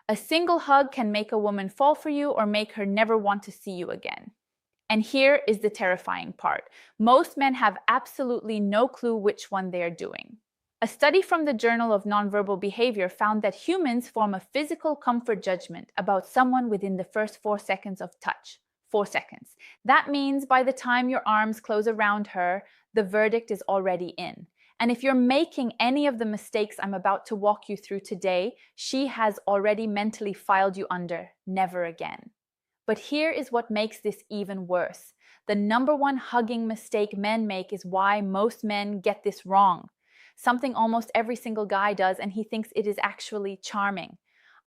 A single hug can make a woman fall for you or make her never want to see you again. And here is the terrifying part. Most men have absolutely no clue which one they are doing. A study from the Journal of Nonverbal Behavior found that humans form a physical comfort judgment about someone within the first 4 seconds of touch. 4 seconds. That means by the time your arms close around her, the verdict is already in. And if you're making any of the mistakes I'm about to walk you through today, she has already mentally filed you under never again. But here is what makes this even worse. The number one hugging mistake men make is why most men get this wrong. Something almost every single guy does, and he thinks it is actually charming.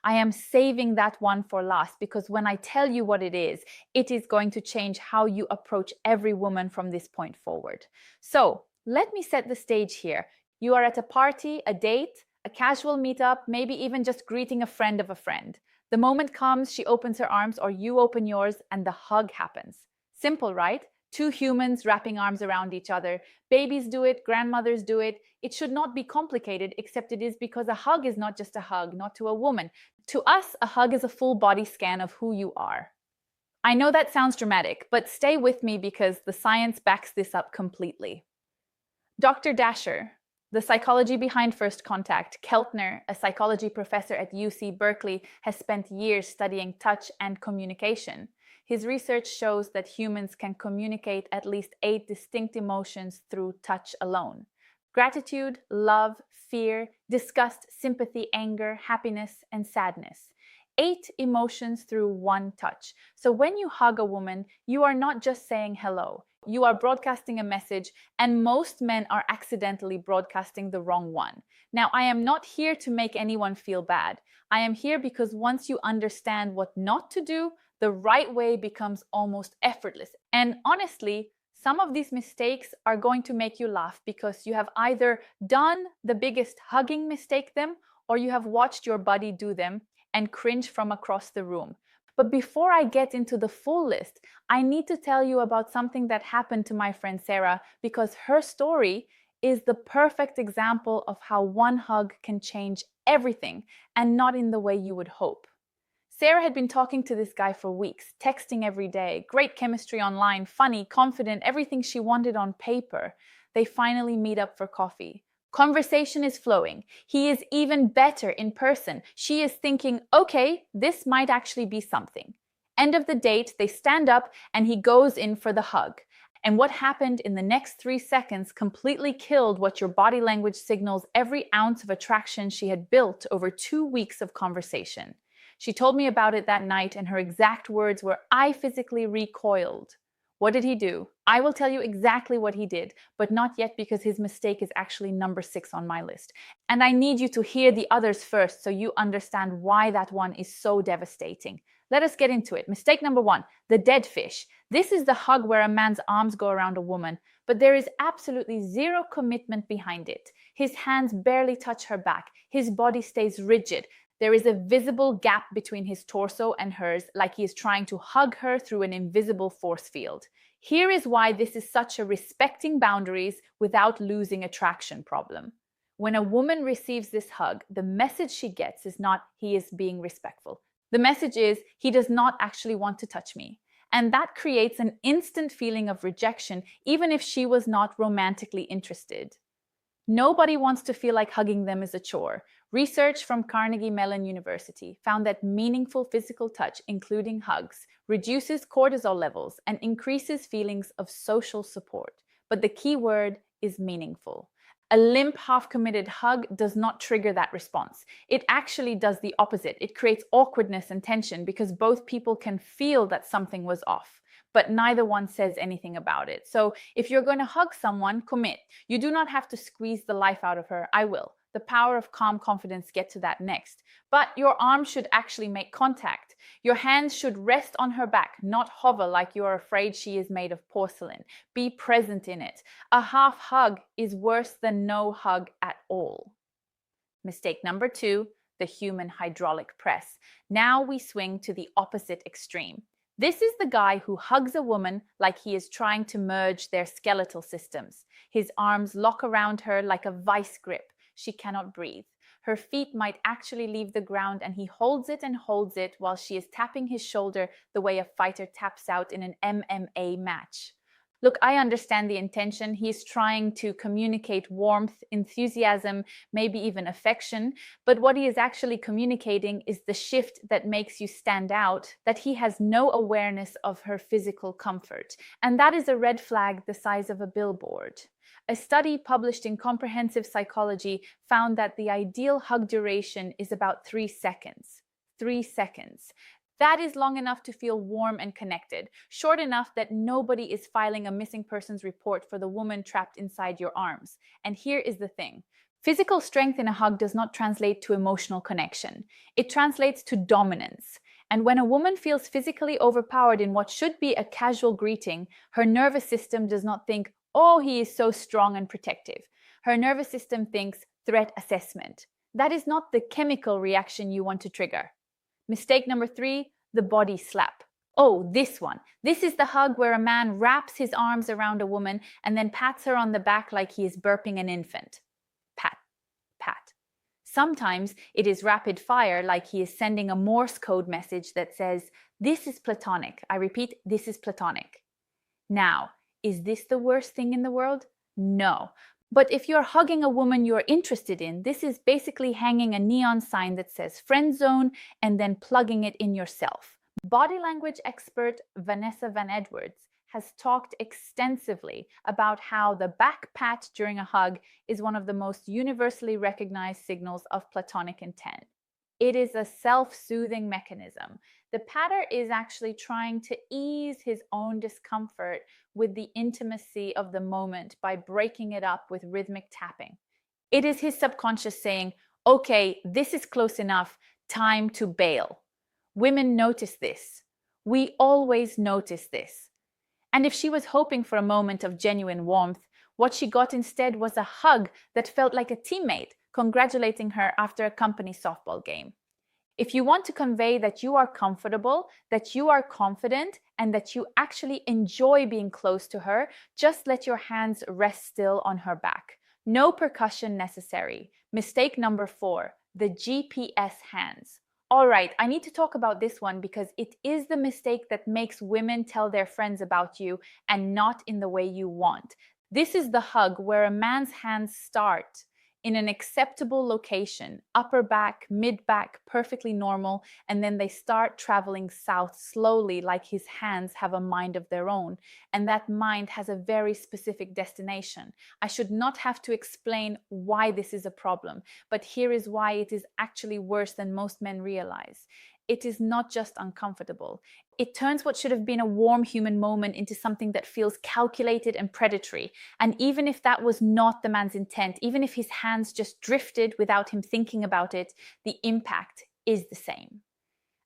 I am saving that one for last because when I tell you what it is going to change how you approach every woman from this point forward. So, let me set the stage here. You are at a party, a date, a casual meetup, maybe even just greeting a friend of a friend. The moment comes, she opens her arms or you open yours and the hug happens. Simple, right? Two humans wrapping arms around each other. Babies do it, grandmothers do it. It should not be complicated, except it is because a hug is not just a hug, not to a woman. To us, a hug is a full body scan of who you are. I know that sounds dramatic, but stay with me because the science backs this up completely. Dr. Dasher, the psychology behind first contact, Keltner, a psychology professor at UC Berkeley, has spent years studying touch and communication. His research shows that humans can communicate at least 8 distinct emotions through touch alone. Gratitude, love, fear, disgust, sympathy, anger, happiness, and sadness. 8 emotions through one touch. So when you hug a woman, you are not just saying hello. You are broadcasting a message, and most men are accidentally broadcasting the wrong one. Now, I am not here to make anyone feel bad. I am here because once you understand what not to do, the right way becomes almost effortless. And honestly, some of these mistakes are going to make you laugh because you have either done the biggest hugging mistake them or you have watched your buddy do them and cringe from across the room. But before I get into the full list, I need to tell you about something that happened to my friend Sarah because her story is the perfect example of how one hug can change everything and not in the way you would hope. Sarah had been talking to this guy for weeks, texting every day, great chemistry online, funny, confident, everything she wanted on paper. They finally meet up for coffee. Conversation is flowing. He is even better in person. She is thinking, okay, this might actually be something. End of the date, they stand up and he goes in for the hug. And what happened in the next 3 seconds completely killed what your body language signals every ounce of attraction she had built over 2 weeks of conversation. She told me about it that night, and her exact words were, "I physically recoiled." What did he do? I will tell you exactly what he did, but not yet because his mistake is actually number 6 on my list. And I need you to hear the others first so you understand why that one is so devastating. Let us get into it. Mistake number 1, the dead fish. This is the hug where a man's arms go around a woman, but there is absolutely zero commitment behind it. His hands barely touch her back. His body stays rigid. There is a visible gap between his torso and hers, like he is trying to hug her through an invisible force field. Here is why this is such a respecting boundaries without losing attraction problem. When a woman receives this hug, the message she gets is not, he is being respectful. The message is, he does not actually want to touch me. And that creates an instant feeling of rejection, even if she was not romantically interested. Nobody wants to feel like hugging them is a chore. Research from Carnegie Mellon University found that meaningful physical touch, including hugs, reduces cortisol levels and increases feelings of social support. But the key word is meaningful. A limp, half-committed hug does not trigger that response. It actually does the opposite. It creates awkwardness and tension because both people can feel that something was off, but neither one says anything about it. So if you're going to hug someone, commit. You do not have to squeeze the life out of her. I will. The power of calm confidence, get to that next. But your arms should actually make contact. Your hands should rest on her back, not hover like you are afraid she is made of porcelain. Be present in it. A half hug is worse than no hug at all. Mistake number 2, the human hydraulic press. Now we swing to the opposite extreme. This is the guy who hugs a woman like he is trying to merge their skeletal systems. His arms lock around her like a vice grip. She cannot breathe. Her feet might actually leave the ground and he holds it and holds it while she is tapping his shoulder the way a fighter taps out in an MMA match. Look, I understand the intention. He's trying to communicate warmth, enthusiasm, maybe even affection. But what he is actually communicating is the shift that makes you stand out, that he has no awareness of her physical comfort. And that is a red flag the size of a billboard. A study published in Comprehensive Psychology found that the ideal hug duration is about 3 seconds. 3 seconds. That is long enough to feel warm and connected, short enough that nobody is filing a missing persons report for the woman trapped inside your arms. And here is the thing. Physical strength in a hug does not translate to emotional connection. It translates to dominance. And when a woman feels physically overpowered in what should be a casual greeting, her nervous system does not think, "Oh, he is so strong and protective." Her nervous system thinks threat assessment. That is not the chemical reaction you want to trigger. Mistake number 3, the body slap. Oh, this one. This is the hug where a man wraps his arms around a woman and then pats her on the back like he is burping an infant. Pat, pat. Sometimes it is rapid fire, like he is sending a Morse code message that says, "This is platonic." I repeat, this is platonic. Now, is this the worst thing in the world? No. But if you're hugging a woman you're interested in, this is basically hanging a neon sign that says friend zone and then plugging it in yourself. Body language expert Vanessa Van Edwards has talked extensively about how the back pat during a hug is one of the most universally recognized signals of platonic intent. It is a self-soothing mechanism. The patter is actually trying to ease his own discomfort with the intimacy of the moment by breaking it up with rhythmic tapping. It is his subconscious saying, "Okay, this is close enough, time to bail." Women notice this. We always notice this. And if she was hoping for a moment of genuine warmth, what she got instead was a hug that felt like a teammate congratulating her after a company softball game. If you want to convey that you are comfortable, that you are confident, and that you actually enjoy being close to her, just let your hands rest still on her back. No percussion necessary. Mistake number 4, the GPS hands. All right, I need to talk about this one because it is the mistake that makes women tell their friends about you and not in the way you want. This is the hug where a man's hands start in an acceptable location, upper back, mid back, perfectly normal, and then they start traveling south slowly like his hands have a mind of their own, and that mind has a very specific destination. I should not have to explain why this is a problem, but here is why it is actually worse than most men realize. It is not just uncomfortable. It turns what should have been a warm human moment into something that feels calculated and predatory. And even if that was not the man's intent, even if his hands just drifted without him thinking about it, the impact is the same.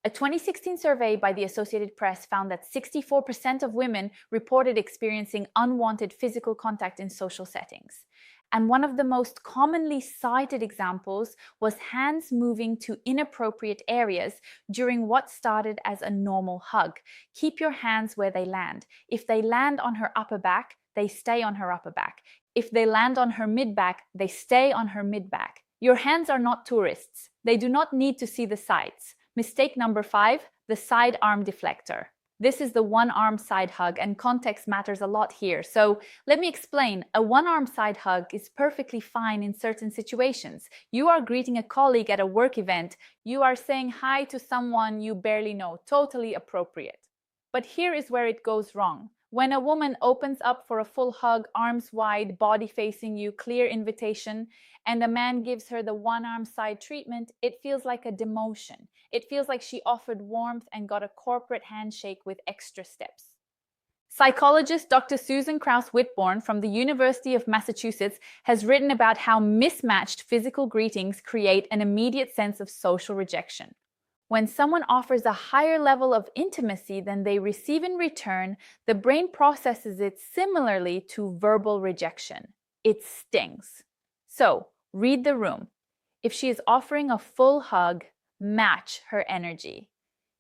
A 2016 survey by the Associated Press found that 64% of women reported experiencing unwanted physical contact in social settings. And one of the most commonly cited examples was hands moving to inappropriate areas during what started as a normal hug. Keep your hands where they land. If they land on her upper back, they stay on her upper back. If they land on her mid back, they stay on her mid back. Your hands are not tourists. They do not need to see the sights. Mistake number 5, the side arm deflector. This is the one-arm side hug, and context matters a lot here. So let me explain. A one-arm side hug is perfectly fine in certain situations. You are greeting a colleague at a work event. You are saying hi to someone you barely know. Totally appropriate. But here is where it goes wrong. When a woman opens up for a full hug, arms wide, body facing you, clear invitation, and a man gives her the one-arm side treatment, it feels like a demotion. It feels like she offered warmth and got a corporate handshake with extra steps. Psychologist Dr. Susan Krauss-Whitborn from the University of Massachusetts has written about how mismatched physical greetings create an immediate sense of social rejection. When someone offers a higher level of intimacy than they receive in return, the brain processes it similarly to verbal rejection. It stings. So, read the room. If she is offering a full hug, match her energy.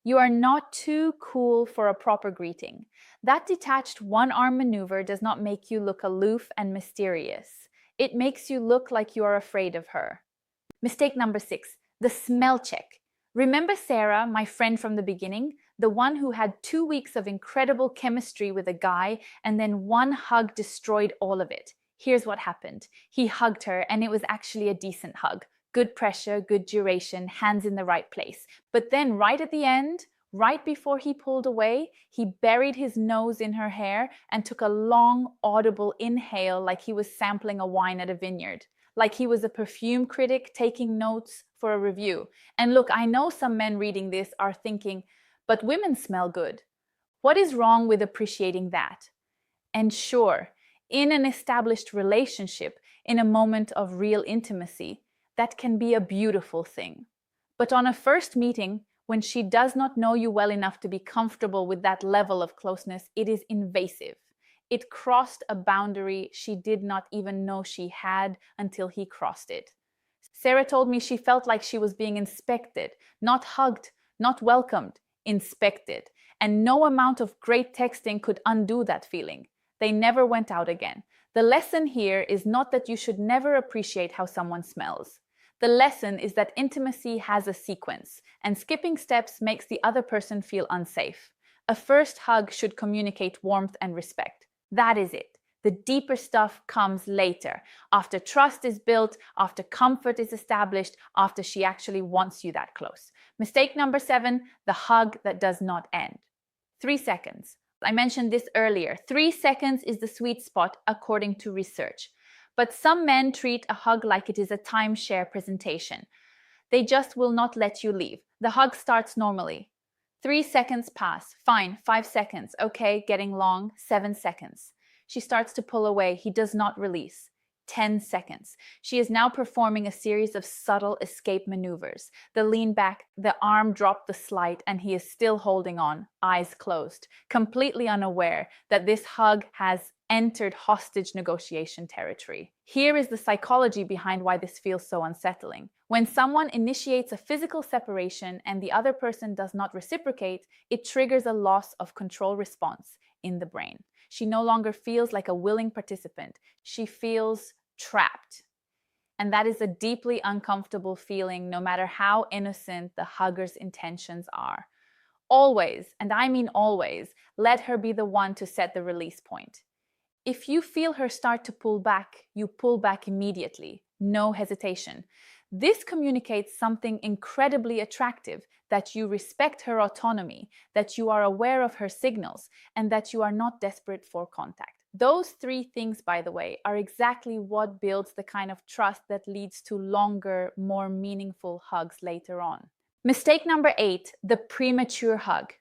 You are not too cool for a proper greeting. That detached one-arm maneuver does not make you look aloof and mysterious. It makes you look like you are afraid of her. Mistake number 6, the smell check. Remember Sarah, my friend from the beginning? The one who had 2 weeks of incredible chemistry with a guy and then one hug destroyed all of it. Here's what happened. He hugged her and it was actually a decent hug. Good pressure, good duration, hands in the right place. But then right at the end, right before he pulled away, he buried his nose in her hair and took a long, audible inhale like he was sampling a wine at a vineyard. Like he was a perfume critic taking notes for a review. And look, I know some men reading this are thinking, but women smell good. What is wrong with appreciating that? And sure, in an established relationship, in a moment of real intimacy, that can be a beautiful thing. But on a first meeting, when she does not know you well enough to be comfortable with that level of closeness, it is invasive. It crossed a boundary she did not even know she had until he crossed it. Sarah told me she felt like she was being inspected, not hugged, not welcomed, inspected. And no amount of great texting could undo that feeling. They never went out again. The lesson here is not that you should never appreciate how someone smells. The lesson is that intimacy has a sequence, and skipping steps makes the other person feel unsafe. A first hug should communicate warmth and respect. That is it. The deeper stuff comes later, after trust is built, after comfort is established, after she actually wants you that close. Mistake number 7, the hug that does not end. 3 seconds. I mentioned this earlier. 3 seconds is the sweet spot according to research. But some men treat a hug like it is a timeshare presentation. They just will not let you leave. The hug starts normally. 3 seconds pass. Fine, 5 seconds. Okay, getting long. 7 seconds. She starts to pull away. He does not release. 10 seconds. She is now performing a series of subtle escape maneuvers. The lean back, the arm drop the slight, and he is still holding on, eyes closed, completely unaware that this hug has entered hostage negotiation territory. Here is the psychology behind why this feels so unsettling. When someone initiates a physical separation and the other person does not reciprocate, it triggers a loss of control response in the brain. She no longer feels like a willing participant. She feels trapped. And that is a deeply uncomfortable feeling, no matter how innocent the hugger's intentions are. Always, and I mean always, let her be the one to set the release point. If you feel her start to pull back, you pull back immediately. No hesitation. This communicates something incredibly attractive, that you respect her autonomy, that you are aware of her signals, and that you are not desperate for contact. Those 3 things, by the way, are exactly what builds the kind of trust that leads to longer, more meaningful hugs later on. Mistake number 8, the premature hug.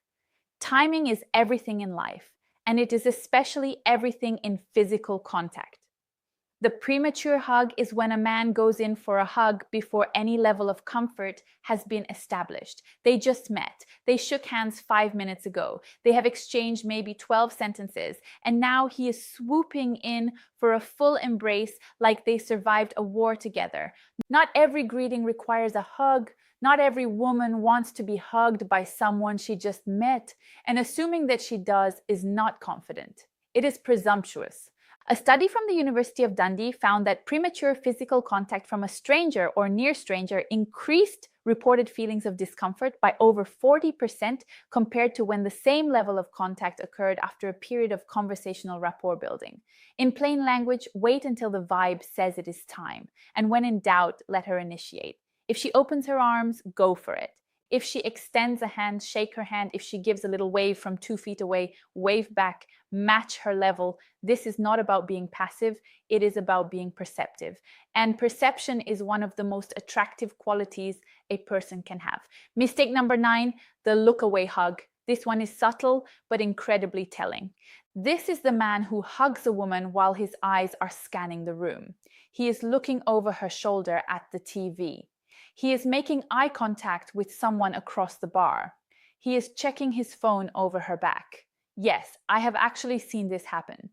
Timing is everything in life, and it is especially everything in physical contact. The premature hug is when a man goes in for a hug before any level of comfort has been established. They just met. They shook hands 5 minutes ago. They have exchanged maybe 12 sentences, and now he is swooping in for a full embrace like they survived a war together. Not every greeting requires a hug. Not every woman wants to be hugged by someone she just met, and assuming that she does is not confident. It is presumptuous. A study from the University of Dundee found that premature physical contact from a stranger or near stranger increased reported feelings of discomfort by over 40% compared to when the same level of contact occurred after a period of conversational rapport building. In plain language, wait until the vibe says it is time, and when in doubt, let her initiate. If she opens her arms, go for it. If she extends a hand, shake her hand. If she gives a little wave from 2 feet away, wave back, match her level. This is not about being passive. It is about being perceptive. And perception is one of the most attractive qualities a person can have. Mistake number 9, the look away hug. This one is subtle, but incredibly telling. This is the man who hugs a woman while his eyes are scanning the room. He is looking over her shoulder at the TV. He is making eye contact with someone across the bar. He is checking his phone over her back. Yes, I have actually seen this happen.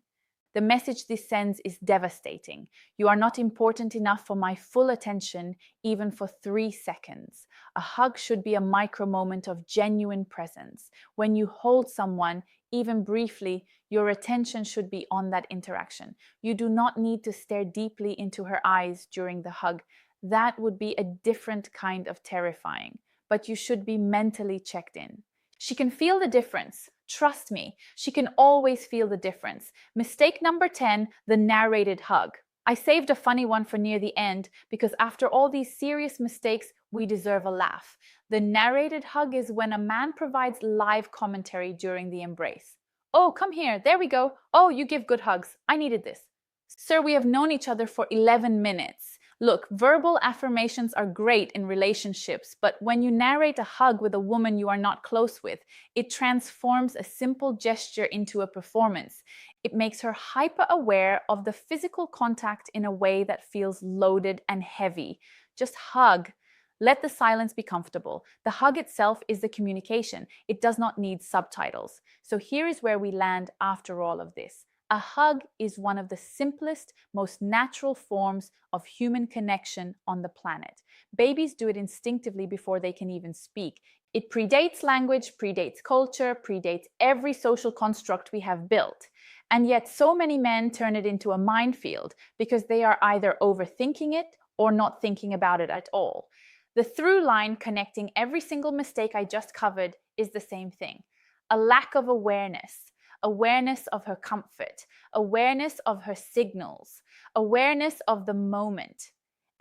The message this sends is devastating. You are not important enough for my full attention, even for 3 seconds. A hug should be a micro moment of genuine presence. When you hold someone, even briefly, your attention should be on that interaction. You do not need to stare deeply into her eyes during the hug. that would be a different kind of terrifying, but you should be mentally checked in. She can feel the difference. Trust me, she can always feel the difference. Mistake number 10, the narrated hug. I saved a funny one for near the end because after all these serious mistakes, we deserve a laugh. The narrated hug is when a man provides live commentary during the embrace. Oh, come here. There we go. Oh, you give good hugs. I needed this. Sir, we have known each other for 11 minutes. Look, verbal affirmations are great in relationships, but when you narrate a hug with a woman you are not close with, it transforms a simple gesture into a performance. It makes her hyper aware of the physical contact in a way that feels loaded and heavy. Just hug. Let the silence be comfortable. The hug itself is the communication. It does not need subtitles. So here is where we land after all of this. A hug is one of the simplest, most natural forms of human connection on the planet. Babies do it instinctively before they can even speak. It predates language, predates culture, predates every social construct we have built. And yet so many men turn it into a minefield because they are either overthinking it or not thinking about it at all. The through line connecting every single mistake I just covered is the same thing. A lack of awareness. Awareness of her comfort, awareness of her signals, awareness of the moment.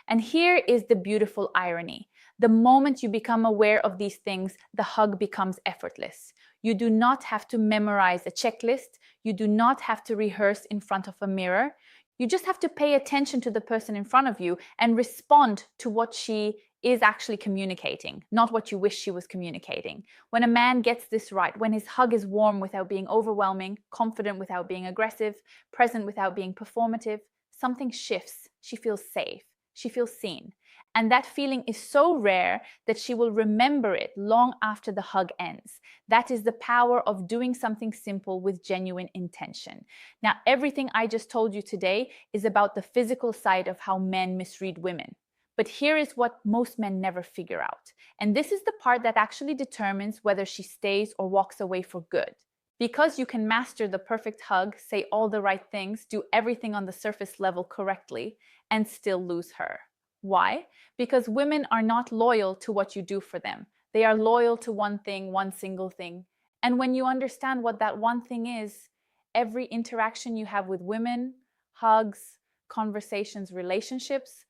And here is the beautiful irony. The moment you become aware of these things, the hug becomes effortless. You do not have to memorize a checklist. You do not have to rehearse in front of a mirror. You just have to pay attention to the person in front of you and respond to what she is actually communicating, not what you wish she was communicating. When a man gets this right, when his hug is warm without being overwhelming, confident without being aggressive, present without being performative, something shifts. She feels safe. She feels seen. And that feeling is so rare that she will remember it long after the hug ends. That is the power of doing something simple with genuine intention. Now, everything I just told you today is about the physical side of how men misread women. But here is what most men never figure out. And this is the part that actually determines whether she stays or walks away for good. Because you can master the perfect hug, say all the right things, do everything on the surface level correctly, and still lose her. Why? Because women are not loyal to what you do for them. They are loyal to one thing, one single thing. And when you understand what that one thing is, every interaction you have with women, hugs, conversations, relationships,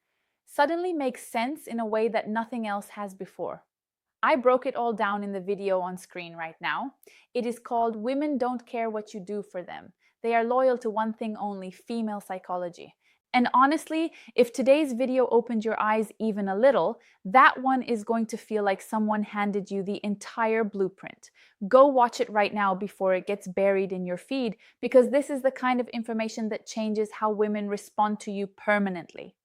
suddenly makes sense in a way that nothing else has before. I broke it all down in the video on screen right now. It is called Women Don't Care What You Do for Them. They are loyal to one thing only, female psychology. And honestly, if today's video opened your eyes even a little, that one is going to feel like someone handed you the entire blueprint. Go watch it right now before it gets buried in your feed, because this is the kind of information that changes how women respond to you permanently.